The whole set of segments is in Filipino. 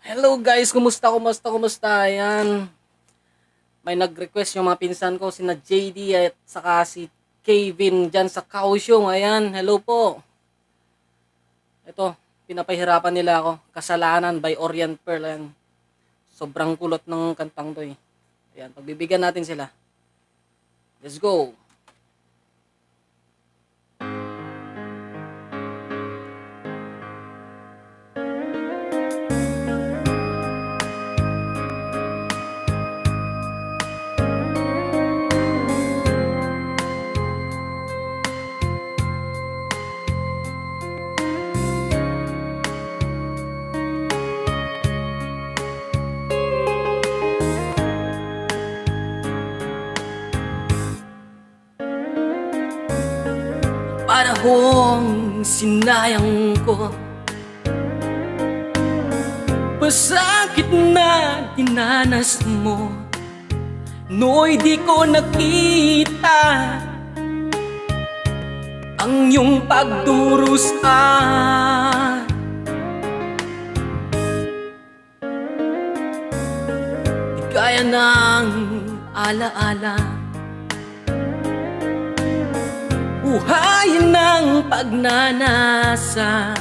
Hello guys, kumusta? Ayan. May nag-request yung mga pinsan ko, sina JD at saka si Kevin dyan sa Kaohsiung. Ayan, hello po. Ito, pinapahirapan nila ako. Kasalanan by Orient Pearl. Ayan. Sobrang kulot ng kantang to eh. Ayan, pagbibigyan natin sila. Let's go. Panahong sinayang ko, pasakit na dinanas mo, no'y di ko nakita ang iyong pagdurusan. Di kaya ng alaala, buhayin ng pagnanasa.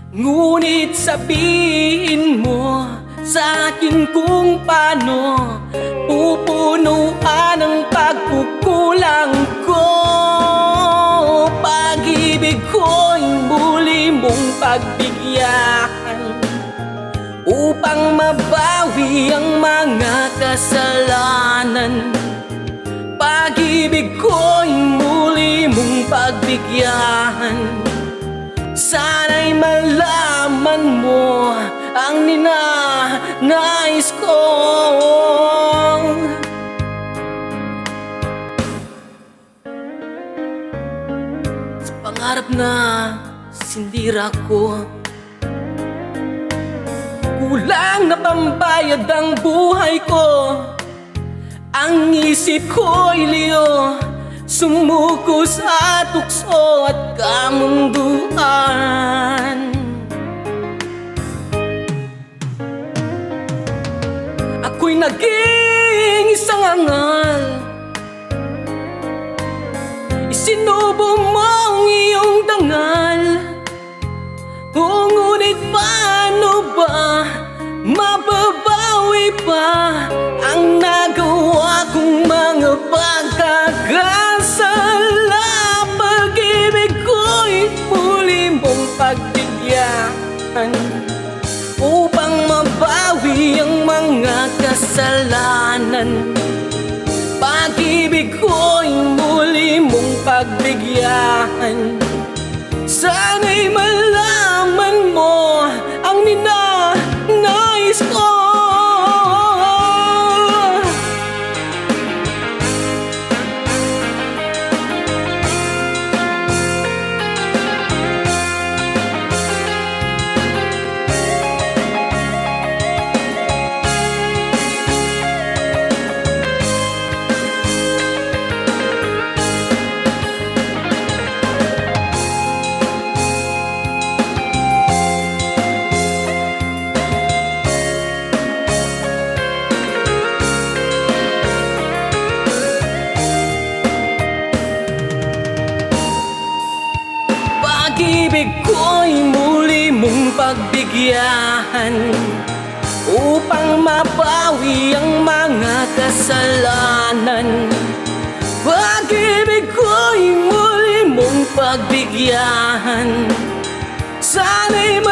Ngunit sabihin mo sa akin kung paano pupunuan ang pagkukulang ko. Pag-ibig ko'y muli mong pagbigyan upang mabawi ang mga kasalanan. Pag-ibig ko'y muli mong pagbigyan. Sana'y malaman mo ang ninanais ko. Sa pangarap na sindira ko, kulang na pambayad ang buhay ko. Ang isip ko'y liyo, sumuko sa tukso at kamunduan. Ako'y naging isang angal, isinubo mo ang iyong dangal. Ngunit paano ba mababawi pa ang nagawa kong mga pagkakasala? Pag-ibig ko'y muli mong pagbigyan upang mabawi ang mga kasalanan. Pag-ibig ko'y muli mong pagbigyan. Sana'y malaman mo ang ninanais ko. Pag-ibig ko'y muli mong pagbigyan upang mabawi ang mga kasalanan. Pag-ibig ko'y muli mong pagbigyan. Sana'y